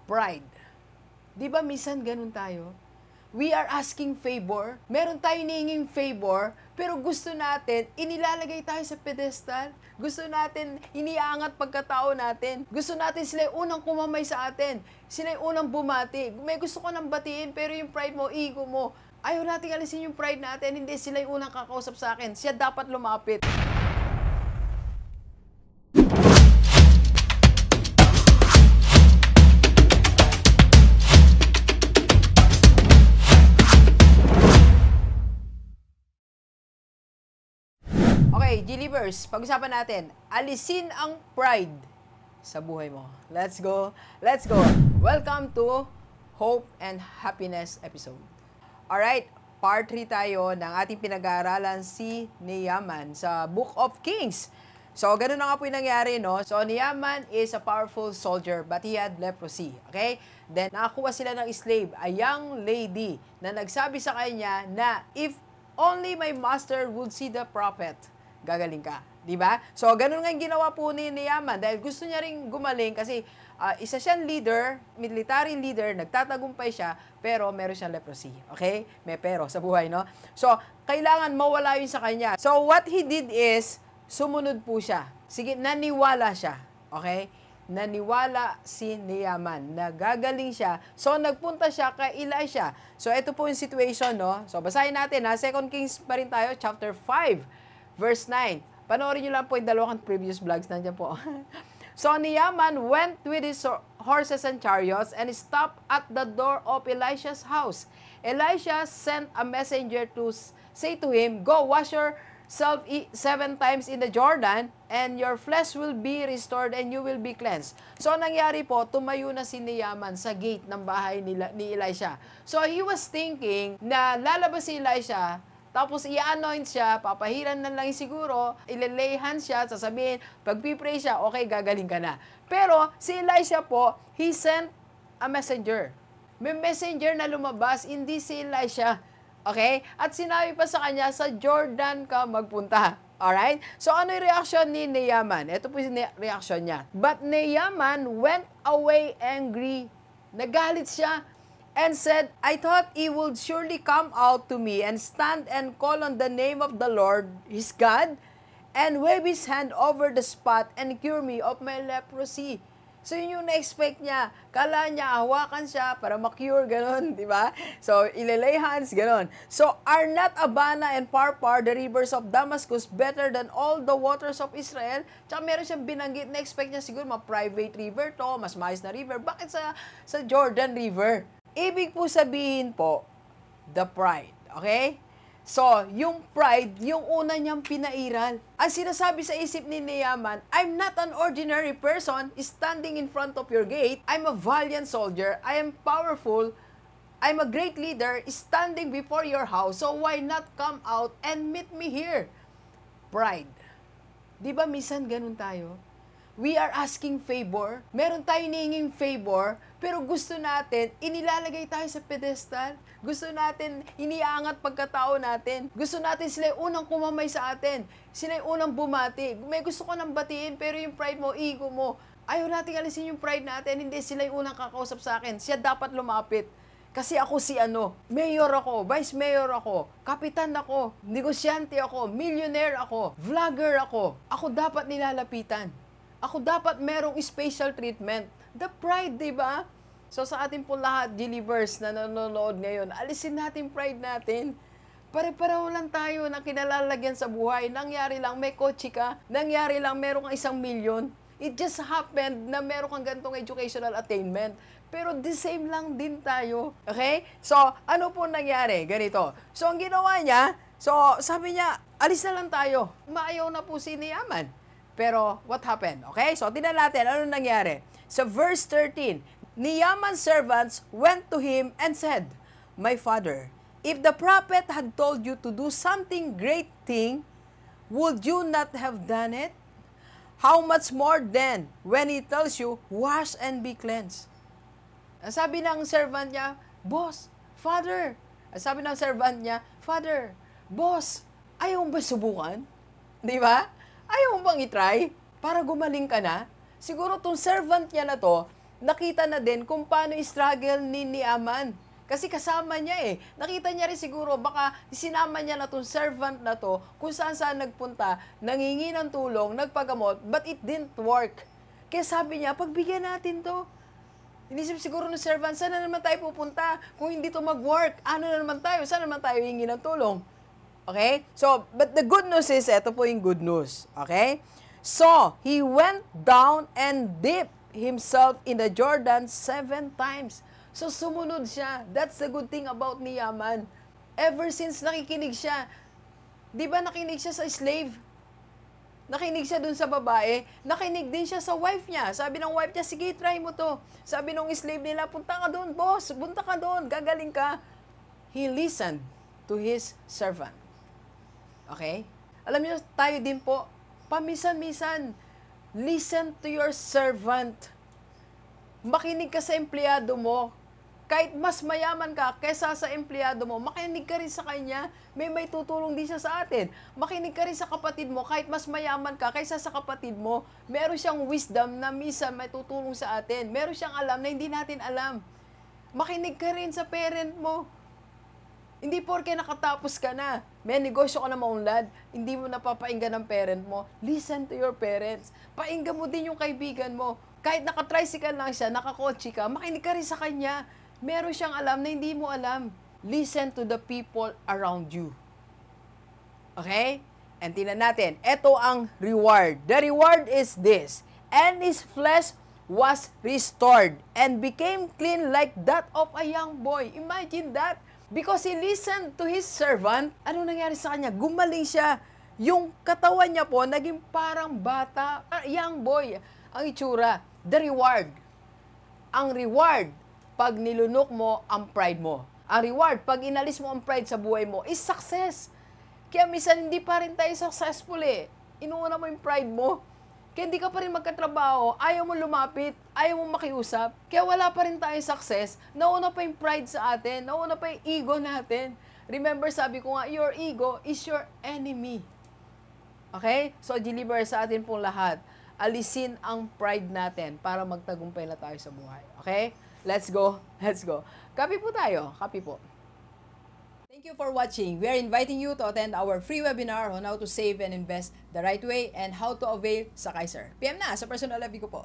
Pride. Di ba minsan ganun tayo? We are asking favor. Meron tayong hinihinging favor, pero gusto natin, inilalagay tayo sa pedestal. Gusto natin, iniangat pagkatao natin. Gusto natin sila yung unang kumamay sa atin. Sila yung unang bumati. May gusto ko nang batiin, pero yung pride mo, ego mo, ayaw natin alisin yung pride natin. Hindi sila yung unang kakausap sa akin. Siya dapat lumapit. Okay, G-Livers, pag-usapan natin, alisin ang pride sa buhay mo. Let's go! Let's go! Welcome to Hope and Happiness episode. Alright, part 3 tayo ng ating pinag-aaralan si Naaman sa Book of Kings. So, ganun na nga po yung nangyari, no? So, Naaman is a powerful soldier, but he had leprosy. Okay? Then, nakakuha sila ng slave, a young lady, na nagsabi sa kanya na, if only my master would see the prophet, gagaling ka. Di ba? So, ganun nga yung ginawa po ni Naaman dahil gusto niya ring gumaling kasi isa siyang leader, military leader, nagtatagumpay siya, pero meron siyang leprosy. Okay? May pero sa buhay, no? So, kailangan mawala yun sa kanya. So, what he did is, sumunod po siya. Sige, naniwala siya. Okay? Naniwala si Naaman na gagaling siya. So, nagpunta siya kay Elisha. So, ito po yung situation, no? So, basahin natin, ha? 2 Kings pa rin tayo, chapter 5. Verse 9. Panoorin nyo lang po yung dalawang previous vlogs. Nandiyan po. So, Naaman went with his horses and chariots and stopped at the door of Elisha's house. Elisha sent a messenger to say to him, "Go wash yourself 7 times in the Jordan, and your flesh will be restored and you will be cleansed." So, nangyari po, tumayo na si Naaman sa gate ng bahay ni Elisha. So, he was thinking na lalabas si Elisha, tapos i-anoint siya, papahiran na lang siguro, ilalayhan siya, sasabihin, pag-pray siya, okay, gagaling ka na. Pero si Elisha po, he sent a messenger. May messenger na lumabas, hindi si Elisha. Okay? At sinabi pa sa kanya, sa Jordan ka magpunta. Alright? So ano yung reaction ni Naaman? Ito po yung reaction niya. But Naaman went away angry. Nagalit siya. And said, I thought he would surely come out to me and stand and call on the name of the Lord, his God, and wave his hand over the spot and cure me of my leprosy. So, yun yung na-expect niya. Kala niya, hawakan siya para ma-cure, gano'n, di ba? So, ilalay hands, gano'n. So, are not Abana and Pharpar, the rivers of Damascus, better than all the waters of Israel? Tsaka meron siyang binanggit, na-expect niya siguro, ma-private river to, mas maayos na river. Bakit sa Jordan River? Ibig po sabihin po, the pride. Okay? So, yung pride, yung una niyang pinairal. Ang sinasabi sa isip ni Naaman, I'm not an ordinary person standing in front of your gate. I'm a valiant soldier. I am powerful. I'm a great leader standing before your house. So, why not come out and meet me here? Pride. Di ba minsan ganun tayo? We are asking favor. Meron tayong hinihinging favor, pero gusto natin, inilalagay tayo sa pedestal. Gusto natin, iniangat pagkatao natin. Gusto natin sila yung unang kumamay sa atin. Sila yung unang bumati. May gusto ko nang batiin, pero yung pride mo, ego mo, ayaw natin alisin yung pride natin. Hindi sila yung unang kakausap sa akin. Siya dapat lumapit. Kasi ako si mayor ako, vice mayor ako, kapitan ako, negosyante ako, millionaire ako, vlogger ako. Ako dapat nilalapitan. Ako dapat merong special treatment. The pride, di ba? So sa ating po lahat, G-Livers na nanonood ngayon, alisin natin pride natin. Pare-pareho lang tayo na kinalalagyan sa buhay. Nangyari lang, may kotse ka. Nangyari lang, meron kang 1 milyon. It just happened na meron kang gantong educational attainment. Pero the same lang din tayo. Okay? So, ano po nangyari? Ganito. So, ang ginawa niya, so sabi niya, alis na lang tayo. Maayaw na po si Naaman. Pero, what happened? Okay? So, tingnan natin, ano nangyari? So, verse 13, Naaman's servants went to him and said, My father, if the prophet had told you to do something great thing, would you not have done it? How much more then, when he tells you, wash and be cleansed? Sabi ng servant niya, Boss, Father. Sabi ng servant niya, Father, Boss, ayaw mo ba subukan? Di ba? Ayaw mo bang itry para gumaling ka na? Siguro tong servant niya na to, nakita na din kung paano struggle ni Naaman. Kasi kasama niya eh. Nakita niya rin siguro, baka sinama niya na tong servant na to, kung saan nagpunta, nangingi ng tulong, nagpagamot, but it didn't work. Kaya sabi niya, pagbigyan natin to. Inisip siguro ng servant, saan na naman tayo pupunta? Kung hindi to mag-work, ano na naman tayo? Saan naman tayo hingi ng tulong? Okay? So, but the good news is, ito po yung good news. Okay? So, he went down and dipped himself in the Jordan 7 times. So, sumunod siya. That's the good thing about Naaman. Ever since nakikinig siya, di ba nakinig siya sa slave? Nakinig siya dun sa babae, nakinig din siya sa wife niya. Sabi ng wife niya, sige, try mo to. Sabi ng slave nila, punta ka doon, boss, punta ka doon, gagaling ka. He listened to his servant. Okay? Alam niyo, tayo din po, pamisan-misan, listen to your servant. Makinig ka sa empleyado mo. Kahit mas mayaman ka kaysa sa empleyado mo, makinig ka rin sa kanya, may tutulong din siya sa atin. Makinig ka rin sa kapatid mo, kahit mas mayaman ka kaysa sa kapatid mo, meron siyang wisdom na minsan may tutulong sa atin. Meron siyang alam na hindi natin alam. Makinig ka rin sa parent mo. Hindi porke nakatapos ka na, may negosyo ka na maunlad, hindi mo napapainggan ng parent mo. Listen to your parents. Painggan mo din yung kaibigan mo. Kahit naka-tricycle lang siya, nakakotse ka, makinig ka rin sa kanya. Meron siyang alam na hindi mo alam. Listen to the people around you. Okay? And tingnan natin, ito ang reward. The reward is this. And his flesh was restored and became clean like that of a young boy. Imagine that. Because he listened to his servant, ano nangyari sa kanya? Gumaling siya. Yung katawan niya po, naging parang bata, young boy. Ang itsura, the reward. Ang reward, pag nilunok mo ang pride mo. Ang reward, pag inalis mo ang pride sa buhay mo, is success. Kaya minsan hindi pa rin tayo successful eh. Inuuna mo yung pride mo. Kaya hindi ka pa rin magkatrabaho, ayaw mo lumapit, ayaw mo makiusap. Kaya wala pa rin tayo success. Nauna pa yung pride sa atin, nauna pa yung ego natin. Remember, sabi ko nga, your ego is your enemy. Okay? So, deliver sa atin pong lahat. Alisin ang pride natin para magtagumpay na tayo sa buhay. Okay? Let's go. Let's go. Copy po tayo. Copy po. Thank you for watching. We are inviting you to attend our free webinar on how to save and invest the right way and how to avail sa Kaiser. PM na sa personal FB ko po.